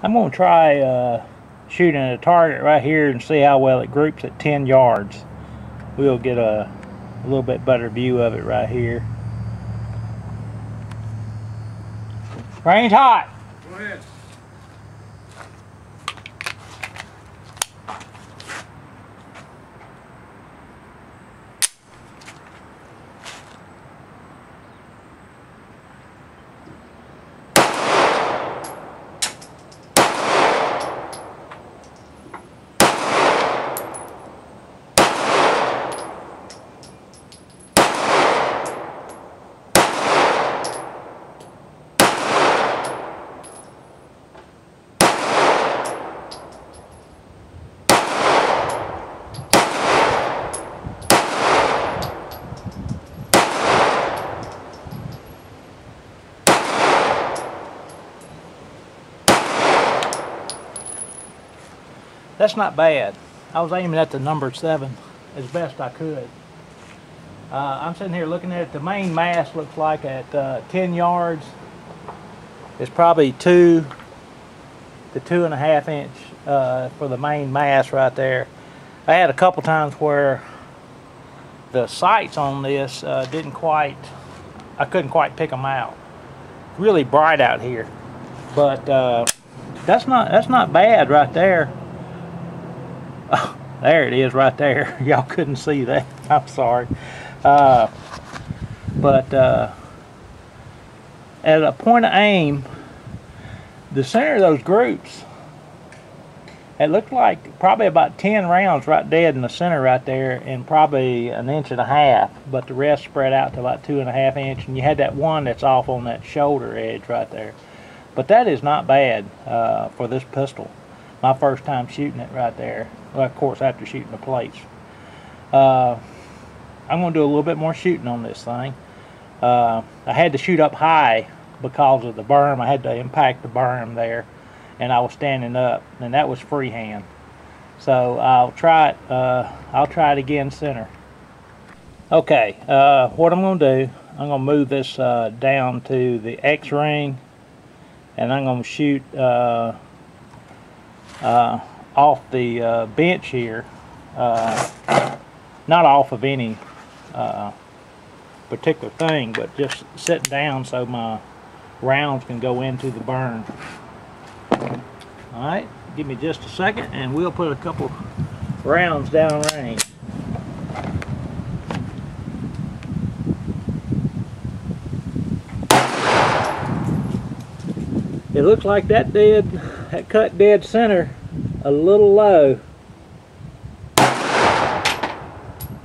I'm going to try shooting at a target right here and see how well it groups at 10 yards. We'll get a little bit better view of it right here. Range hot. Go ahead. That's not bad. I was aiming at the number 7 as best I could. I'm sitting here looking at it. The main mass looks like at 10 yards. It's probably 2 to 2.5 inch for the main mass right there. I had a couple times where the sights on this I couldn't quite pick them out. Really bright out here, but that's not bad right there. Oh, there it is right there. Y'all couldn't see that. I'm sorry. But at a point of aim, the center of those groups, it looked like probably about 10 rounds right dead in the center right there, and probably 1.5 inches, but the rest spread out to about 2.5 inches, and you had that one that's off on that shoulder edge right there. But that is not bad for this pistol. My first time shooting it right there. Well, of course, after shooting the plates. I'm going to do a little bit more shooting on this thing. I had to shoot up high because of the berm. I had to impact the berm there, and I was standing up, and that was freehand. So I'll try it again center. Okay, what I'm going to do, I'm going to move this down to the X ring, and I'm going to shoot off the bench here, not off of any particular thing, but just sitting down so my rounds can go into the burn. Alright, give me just a second and we'll put a couple rounds down range. It looks like that cut dead center a little low.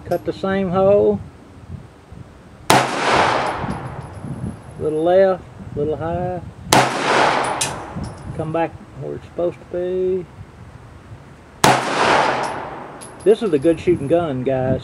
Cut the same hole. Little left, little high. Come back where it's supposed to be. This is a good shooting gun, guys.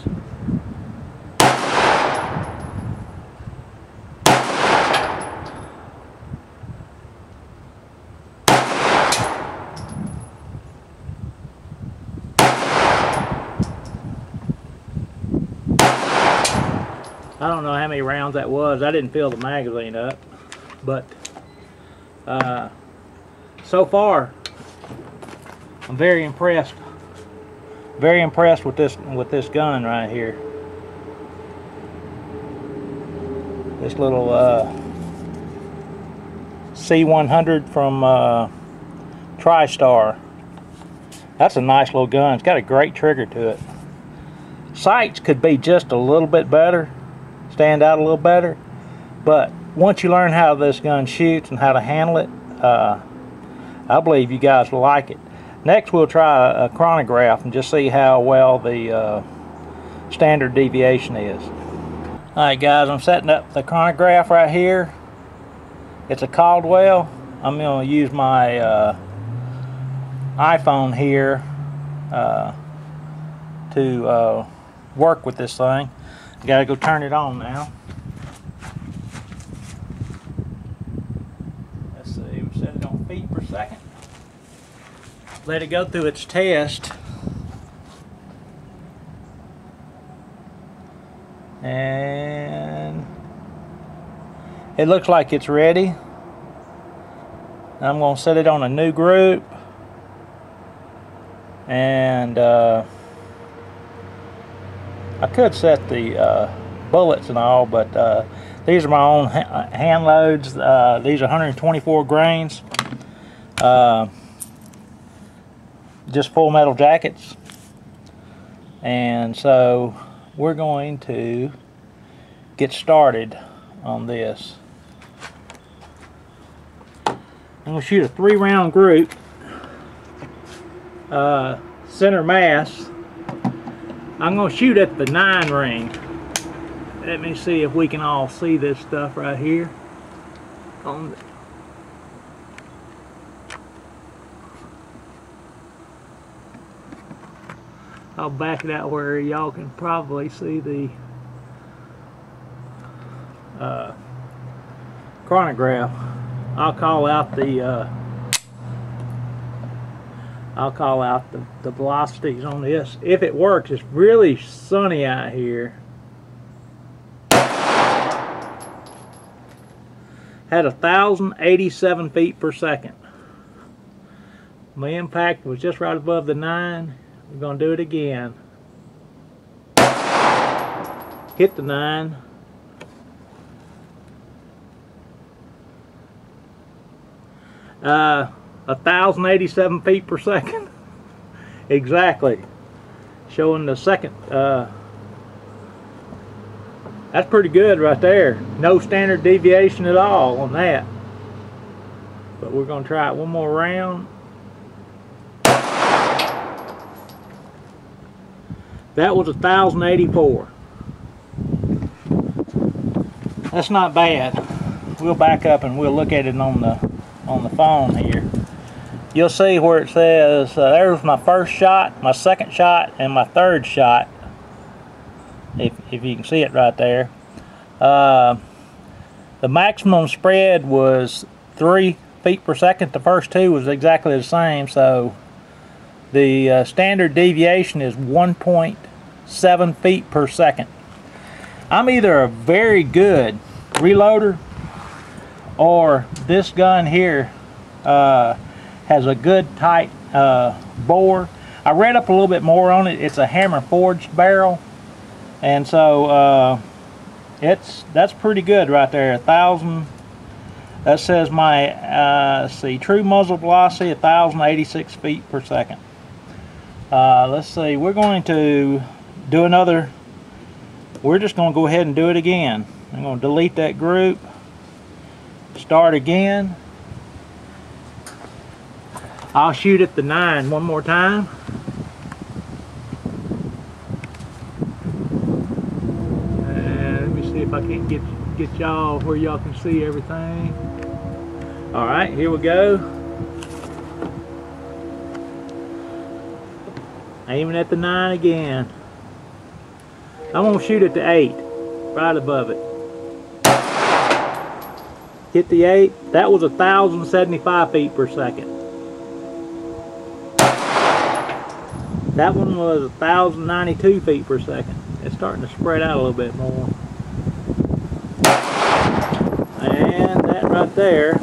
I don't know how many rounds that was. I didn't fill the magazine up, but so far I'm very impressed. Very impressed with this gun right here. This little C100 from TriStar. That's a nice little gun. It's got a great trigger to it. Sights could be just a little bit better. Stand out a little better, but once you learn how this gun shoots and how to handle it, I believe you guys will like it. Next we'll try a chronograph and just see how well the standard deviation is. Alright guys, I'm setting up the chronograph right here. It's a Caldwell. I'm going to use my iPhone here to work with this thing. Gotta go turn it on now. Let's see, we'll set it on feet per second. Let it go through its test. And it looks like it's ready. I'm going to set it on a new group, and I could set the bullets and all, but these are my own hand loads. These are 124 grains, just full metal jackets. And so we're going to get started on this. I'm going to shoot a 3-round group, center mass. I'm going to shoot at the 9 ring. Let me see if we can all see this stuff right here. I'll back it out where y'all can probably see the chronograph. I'll call out the velocities on this. If it works, it's really sunny out here. Had 1,087 feet per second. My impact was just right above the 9. We're going to do it again. Hit the 9. Uh, 1,087 feet per second. Exactly. Showing the second. That's pretty good right there. No standard deviation at all on that. But we're going to try it one more round. That was 1,084. That's not bad. We'll back up and we'll look at it on the phone here. You'll see where it says there's my first shot, my second shot, and my third shot. If you can see it right there. The maximum spread was 3 feet per second. The first two was exactly the same, so the standard deviation is 1.7 feet per second. I'm either a very good reloader, or this gun here has a good tight bore. I read up a little bit more on it. It's a hammer forged barrel, and so that's pretty good right there. 1,000. That says my let's see, true muzzle velocity 1,086 feet per second. Let's see. We're going to do another. We're just going to go ahead and do it again. I'm going to delete that group. Start again. I'll shoot at the 9 one more time. And let me see if I can't get y'all where y'all can see everything. All right, here we go. Aiming at the 9 again. I'm going to shoot at the 8, right above it. Hit the 8. That was 1,075 feet per second. That one was 1,092 feet per second. It's starting to spread out a little bit more. And that right there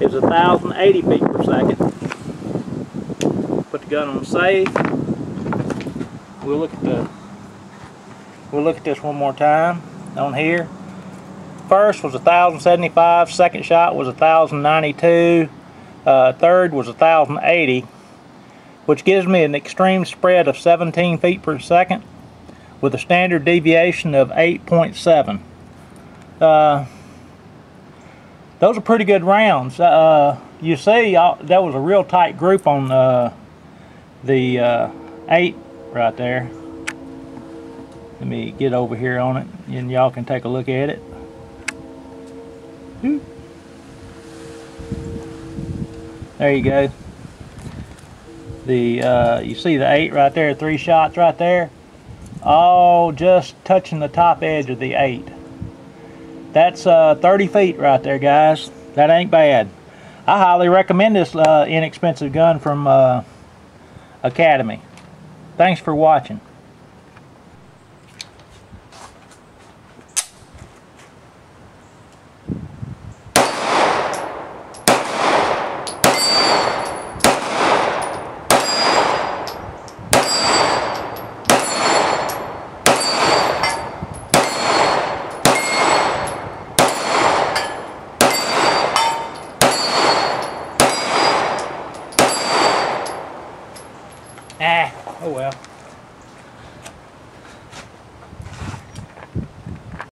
is 1,080 feet per second. Put the gun on safe. We'll look at this one more time on here. First was 1,075, second shot was 1,092, third was 1,080, which gives me an extreme spread of 17 feet per second with a standard deviation of 8.7. Those are pretty good rounds. You see, that was a real tight group on the 8 right there. Let me get over here on it and y'all can take a look at it. There you go. You see the 8 right there, 3 shots right there, all just touching the top edge of the 8. That's 30 feet right there, guys. That ain't bad. I highly recommend this inexpensive gun from Academy. Thanks for watching. Ah, oh well.